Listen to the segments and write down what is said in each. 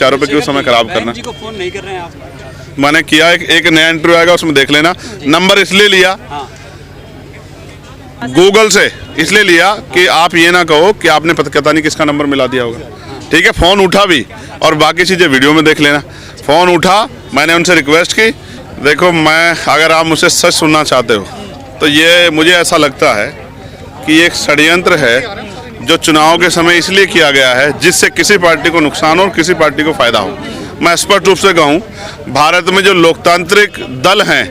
विचारों पे क्यों समय खराब करना। जी को फोन नहीं कर रहे हैं आप? मैंने किया, एक नया इंटरव्यू आएगा उसमें देख लेना। नंबर इसलिए लिया गूगल से, इसलिए लिया कि आप ये ना कहो कि आपने पता नहीं किसका नंबर मिला दिया होगा। ठीक है, फ़ोन उठा भी और बाकी चीज़ें वीडियो में देख लेना। फ़ोन उठा, मैंने उनसे रिक्वेस्ट की, देखो मैं, अगर आप मुझसे सच सुनना चाहते हो तो ये मुझे ऐसा लगता है कि एक षड्यंत्र है जो चुनाव के समय इसलिए किया गया है जिससे किसी पार्टी को नुकसान हो और किसी पार्टी को फ़ायदा हो। मैं स्पष्ट रूप से कहूँ, भारत में जो लोकतांत्रिक दल हैं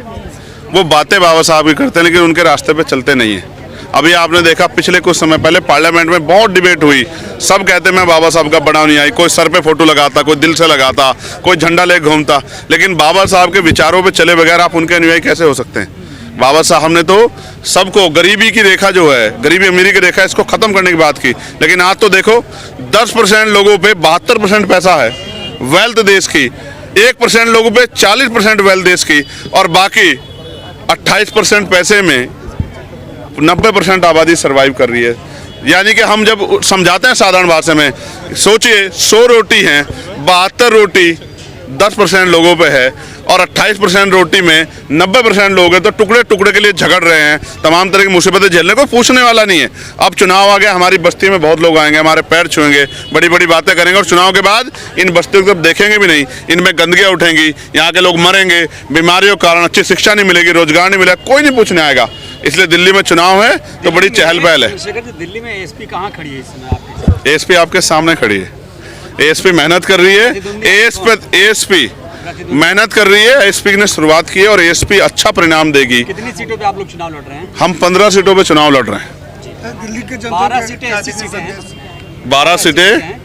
वो बातें बाबा साहब की करते हैं लेकिन उनके रास्ते पे चलते नहीं हैं। अभी आपने देखा पिछले कुछ समय पहले पार्लियामेंट में बहुत डिबेट हुई, सब कहते मैं बाबा साहब का बड़ा अनुयायी, कोई सर पे फोटो लगाता, कोई दिल से लगाता, कोई झंडा लेके घूमता, लेकिन बाबा साहब के विचारों पे चले बगैर आप उनके अनुयायी कैसे हो सकते हैं। बाबा साहब ने तो सबको, गरीबी की रेखा जो है, गरीबी अमीरी की रेखा, इसको खत्म करने की बात की, लेकिन आज तो देखो 10% लोगों पे 72% पैसा है वेल्थ देश की, 1% लोगों पे 40% वेल्थ देश की, और बाकी 28% पैसे में 90% आबादी सरवाइव कर रही है। यानी कि हम जब समझाते हैं साधारण भाषा में, सोचिए 100 रोटी हैं, 72 रोटी 10% लोगों पे है और 28% रोटी में 90% लोग हैं, तो टुकड़े टुकड़े के लिए झगड़ रहे हैं, तमाम तरह की मुसीबतें झेलने को पूछने वाला नहीं है। अब चुनाव आ गया, हमारी बस्ती में बहुत लोग आएंगे, हमारे पैर छुएंगे, बड़ी बड़ी बातें करेंगे और चुनाव के बाद इन बस्तियों को देखेंगे भी नहीं, इनमें गंदगियाँ उठेंगी, यहाँ के लोग मरेंगे, बीमारियों के कारण अच्छी शिक्षा नहीं मिलेगी, रोजगार नहीं मिलेगा, कोई नहीं पूछने आएगा। इसलिए दिल्ली में चुनाव है तो बड़ी चहल पहल है। दिल्ली में एसपी कहाँ खड़ी है इस समय? एसपी आपके सामने खड़ी है, एसपी मेहनत कर रही है, एसपी मेहनत कर रही है, एसपी ने शुरुआत की है और एसपी अच्छा परिणाम देगी। कितनी सीटों पे आप लोग चुनाव लड़ रहे हैं? हम 15 सीटों पे चुनाव लड़ रहे हैं। दिल्ली के 12 सीटें ऐसी सीटें हैं, 12 सीटें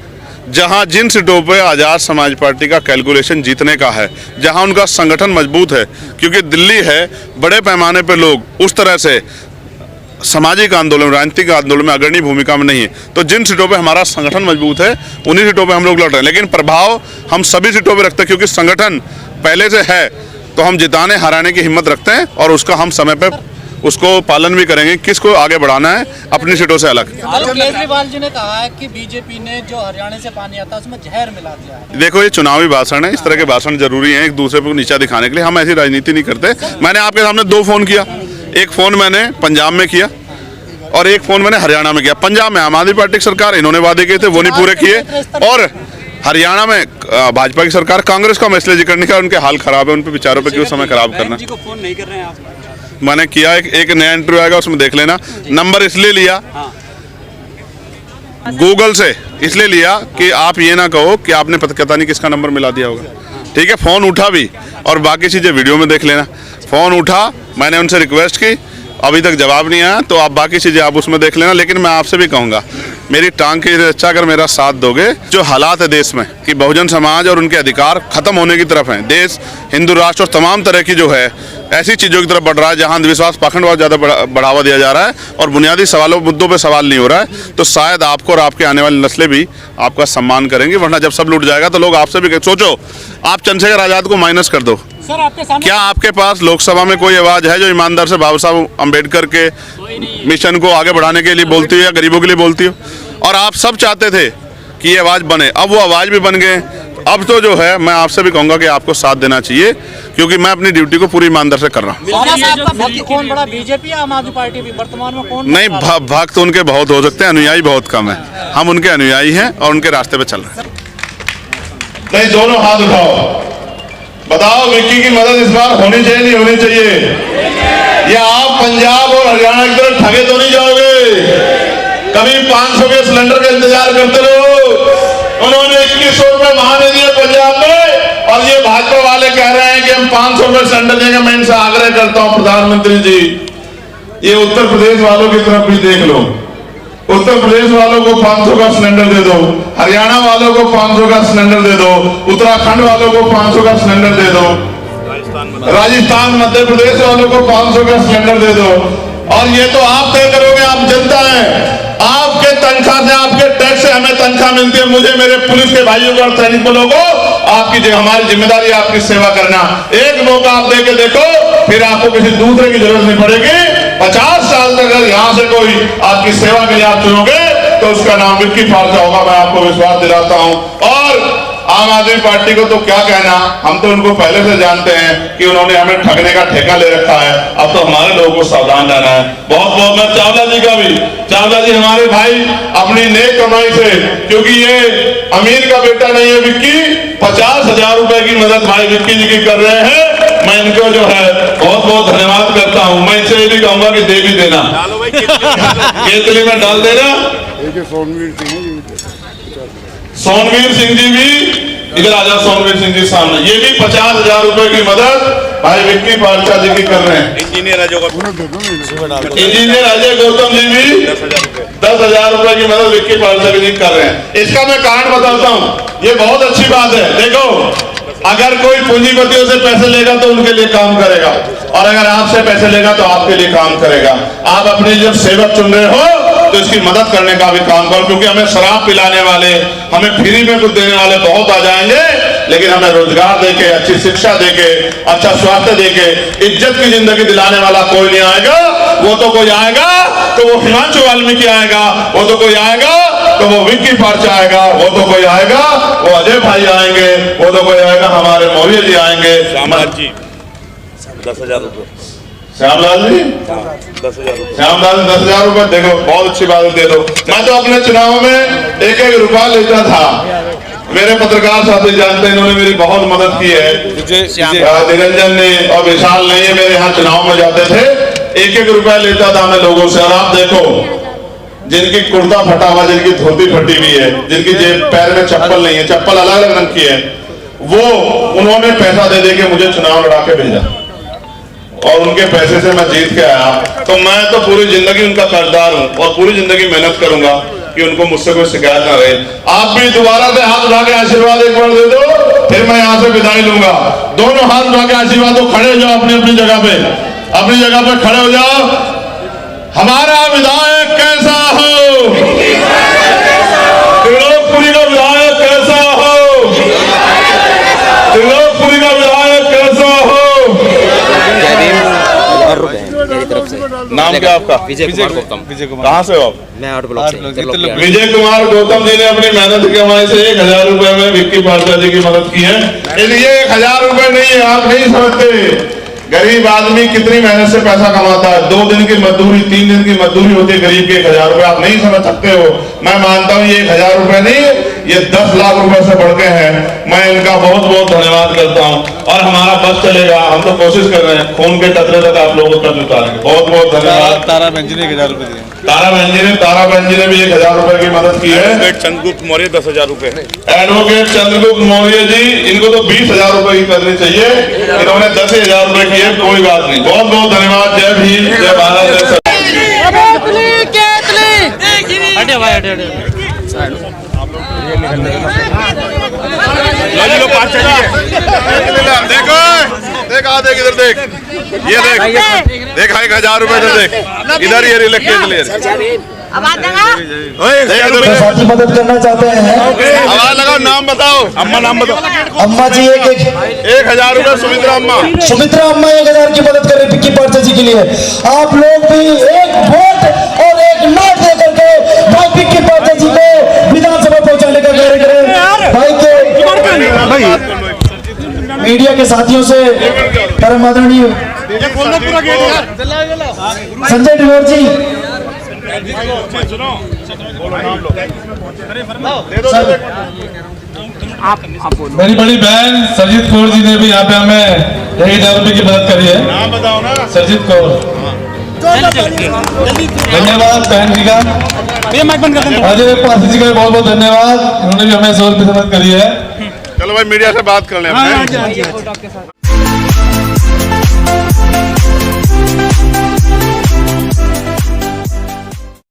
जहां जिन सीटों पे आज़ाद समाज पार्टी का कैलकुलेशन जीतने का है, जहां उनका संगठन मजबूत है, क्योंकि दिल्ली है बड़े पैमाने पे लोग उस तरह से सामाजिक आंदोलन, राजनीतिक आंदोलन में अग्रणी भूमिका में नहीं है, तो जिन सीटों पे हमारा संगठन मजबूत है उन्हीं सीटों पे हम लोग लड़ रहे हैं। लेकिन प्रभाव हम सभी सीटों पे रखते हैं, क्योंकि संगठन पहले से है, तो हम जिताने हराने की हिम्मत रखते हैं और उसका हम समय पे उसको पालन भी करेंगे। किसको आगे बढ़ाना है अपनी सीटों से अलग। केजरीवाल जी ने कहा है कि बीजेपी ने जो हरियाणा से पानी आता है उसमें जहर मिला दिया है। देखो, ये चुनावी भाषण है, इस तरह के भाषण जरूरी हैं एक दूसरे को नीचा दिखाने के लिए, हम ऐसी राजनीति नहीं करते। मैंने आपके सामने 2 फोन किया, एक फोन मैंने पंजाब में किया और एक फोन मैंने हरियाणा में किया। पंजाब में आम आदमी पार्टी की सरकार, इन्होंने वादे किए थे वो नहीं पूरे किए, और हरियाणा में भाजपा की सरकार, कांग्रेस का मैसेज करने का, उनके हाल खराब है, उन पे विचारों पे क्यों समय खराब करना। जी को फोन नहीं कर रहे हैं आप? मैंने किया, एक नया इंटरव्यू आएगा उसमें देख लेना। नंबर इसलिए लिया गूगल से, इसलिए लिया कि आप ये ना कहो कि आपने पता नहीं किसका नंबर मिला दिया होगा। ठीक है, फ़ोन उठा भी और बाकी चीज़ें वीडियो में देख लेना। फ़ोन उठा, मैंने उनसे रिक्वेस्ट की, अभी तक जवाब नहीं आया, तो आप बाकी चीज़ें आप उसमें देख लेना। लेकिन मैं आपसे भी कहूँगा, मेरी टांग की अच्छा अगर मेरा साथ दोगे, जो हालात है देश में कि बहुजन समाज और उनके अधिकार खत्म होने की तरफ हैं, देश हिंदू राष्ट्र और तमाम तरह की जो है ऐसी चीज़ों की तरफ बढ़ रहा है जहां अंधविश्वास, पाखंडवाद ज़्यादा बढ़ावा दिया जा रहा है और बुनियादी सवालों मुद्दों पे सवाल नहीं हो रहा है, तो शायद आपको और आपके आने वाली नस्लें भी आपका सम्मान करेंगी। वरना जब सब लूट जाएगा तो लोग आपसे भी सोचो, आप चंद्रशेखर आज़ाद को माइनस कर दो, सर आपके सामने क्या आपके पास लोकसभा में कोई आवाज़ है जो ईमानदार से बाबा साहब अम्बेडकर के मिशन को आगे बढ़ाने के लिए बोलती हो या गरीबों के लिए बोलती हो? और आप सब चाहते थे कि ये आवाज़ बने, अब वो आवाज़ भी बन गए। अब तो जो है मैं आपसे भी कहूँगा कि आपको साथ देना चाहिए, क्योंकि मैं अपनी ड्यूटी को पूरी ईमानदार से कर रहा हूँ। कौन बड़ा, बीजेपी या आम आदमी पार्टी भी वर्तमान में कौन? नहीं, भक्त उनके बहुत हो सकते हैं, अनुयायी बहुत कम है। हम उनके अनुयायी हैं और उनके रास्ते पे चल रहे हैं। नहीं, दोनों हाथ उठाओ, बताओ विक्की की मदद इस बार होनी चाहिए नहीं होनी चाहिए? या आप पंजाब और हरियाणा की तरफ ठगे तो नहीं जाओगे? कभी 500 के सिलेंडर का इंतजार करते रहो, उन्होंने 2100 रुपए महाने दिए पंजाब में, और ये भाजपा वाले कह रहे हैं कि हम 500 रुपए सिलेंडर देंगे। मैं इनसे आग्रह करता हूं प्रधानमंत्री जी, ये उत्तर प्रदेश वालों की तरफ भी देख लो, उत्तर प्रदेश वालों को 500 का सिलेंडर दे दो, हरियाणा वालों को 500 का सिलेंडर दे दो, उत्तराखंड वालों को 500 का सिलेंडर दे दो, राजस्थान मध्य प्रदेश वालों को 500 का सिलेंडर दे दो। और ये तो आप तय करोगे, आप जनता है, आपके तनख्वाह से, आपके टैक्स से हमें तनख्वाह मिलती है, मुझे, मेरे पुलिस के भाइयों को और सैनिक बलों को, आपकी हमारी जिम्मेदारी आपकी सेवा करना। एक मौका आप दे के देखो, फिर आपको किसी दूसरे की जरूरत नहीं पड़ेगी। 50 साल तक अगर यहाँ से कोई आपकी सेवा के लिए आप चुनोगे तो उसका नाम विक्की खालसा होगा, मैं आपको विश्वास दिलाता हूँ। और आम आदमी पार्टी को तो क्या कहना, हम तो उनको पहले से जानते हैं कि उन्होंने हमें ठगने का ठेका ले रखा है। अब तो हमारे लोगों को सावधान रहना है। बहुत बहुत मैं चावला जी का भी, चावला जी हमारे भाई अपनी नेक कमाई से, क्योंकि ये अमीर का बेटा नहीं है विक्की, 50,000 रुपए की मदद भाई विक्की जी की कर रहे हैं। मैं इनको जो है बहुत बहुत धन्यवाद करता हूं। मैं इनसे ये भी कहूंगा कि दे भी देना, केतली में डाल देना। सोनवीर सिंह जी भी इधर आ जाओ, सोनवीर सिंह जी सामने, ये भी 50,000 रुपए की मदद भाई विक्की पाठशाह जी की कर रहे हैं। इंजीनियर अजय गौतम जी भी 10,000 रुपए की मदद विक्की पाठशाह जी कर रहे हैं। इसका मैं कारण बताता हूँ, ये बहुत अच्छी बात है। देखो, अगर कोई पूंजीपतियों से पैसे लेगा तो उनके लिए काम करेगा, और अगर आपसे पैसे लेगा तो आपके लिए काम करेगा। आप अपने जब सेवक चुन रहे हो तो इसकी मदद करने का भी काम करो, क्योंकि हमें शराब पिलाने वाले, हमें फ्री में कुछ देने वाले बहुत आ जाएंगे, लेकिन हमें रोजगार देके, अच्छी शिक्षा देके, अच्छा स्वास्थ्य देके, इज्जत की जिंदगी दिलाने वाला कोई नहीं आएगा। वो तो कोई आएगा तो वो हिमांशु वाल्मीकि आएगा, वो तो कोई आएगा तो वो विक्की पाठशाह आएगा, वो तो कोई आएगा वो अजय भाई आएंगे, वो तो कोई आएगा हमारे मौर्य जी आएंगे। श्यामलाल जी 10,000 रुपए, श्यामलाल जी 10,000 रुपए। देखो, बहुत अच्छी बात, दे दो। मैं तो अपने चुनाव में 1-1 रुपया लेता था। मेरे पत्रकार साथी जानते हैं, इन्होंने मेरी बहुत मदद की है। निरंजन ने और विशाल ने, मेरे यहाँ चुनाव में जाते थे, 1-1 रुपया लेता था मैं लोगों से। और आप देखो, जिनकी कुर्ता फटा हुआ, जिनकी धोती फटी हुई है, जिनकी जेब पैर में चप्पल नहीं है, चप्पल अलग अलग रंग की है, वो उन्होंने पैसा दे के मुझे चुनाव लड़ा के भेजा, और उनके पैसे से मैं जीत के आया। तो मैं तो पूरी जिंदगी उनका कर्जदार हूं, और पूरी जिंदगी मेहनत करूंगा कि उनको मुझसे कोई शिकायत ना रहे। आप भी दोबारा से हाथ उठा के आशीर्वाद एक बार दे दो, फिर मैं यहाँ से विदाई लूंगा। दोनों हाथ उठा के आशीर्वाद दो, खड़े हो जाओ अपनी अपनी जगह पे, अपनी जगह पे खड़े हो जाओ। हमारा विधायक कैसा हो, त्रिलोकपुरी का विधायक कैसा हो, त्रिलोकपुरी का विधायक कैसा हो। मेरी तरफ से नाम क्या आपका? विजय कुमार गौतम। कहाँ से हो आप? मैं आउट ब्लॉक से। विजय कुमार गौतम जी ने अपनी मेहनत की कमाई से 1,000 रुपए में विक्की पाठशाह जी की मदद की है। ये 1,000 रुपए नहीं है, आप नहीं समझते। गरीब आदमी कितनी मेहनत से पैसा कमाता है। 2 दिन की मजदूरी, 3 दिन की मजदूरी होती है गरीब की 1,000 रुपए। आप नहीं समझ सकते हो। मैं मानता हूँ ये 1,000 रुपए नहीं, ये 10 लाख रुपए से बढ़ के हैं। मैं इनका बहुत बहुत धन्यवाद करता हूँ। और हमारा बस चलेगा, हम तो कोशिश कर रहे हैं, खून के कतरे तक आप लोगों तक उतारेंगे। बहुत बहुत धन्यवाद। तारा बहन जी ने 1,000 रुपए दिए। तारा बहन जी ने भी 1,000 रुपए की मदद की है। चंद्रगुप्त मौर्य 10,000 रुपए। एडवोकेट चंद्रगुप्त मौर्य जी, इनको तो 20,000 रुपए की करनी चाहिए, इन्होंने 10,000 रुपए की है। कोई बात नहीं, बहुत बहुत धन्यवाद। जय भीम, जय भारत, जय सर। देखो, देख आ, देख इधर, देख ये, देख 1,000 रुपए से, देख इधर ये लिख के साथी मदद करना चाहते हैं। आवाज लगाओ, नाम बताओ। अम्मा नाम बताओ। अम्मा जी 1,000 रुपए सुमित्रा अम्मा। सुमित्रा अम्मा 1,000 की मदद कर रहे विक्की पाठशाह जी के लिए। आप लोग भी एक वोट और एक नोट दे करके भाई विक्की पाठशाह जी को विधानसभा पहुंचाने का कार्य करें। भाई के मीडिया के साथियों से परम आदरणीय संजय डिवोर जी, मेरी बड़ी बहन सरजीत कौर जी ने भी यहाँ पे हमें 1,000 रुपए की मदद करी है। नाम बताओ ना। सरजीत कौर, धन्यवाद बहन जी का। अजय पासी जी का बहुत बहुत धन्यवाद, उन्होंने भी हमें 100 रुपए मदद करी है। चलो भाई, मीडिया से बात कर लें।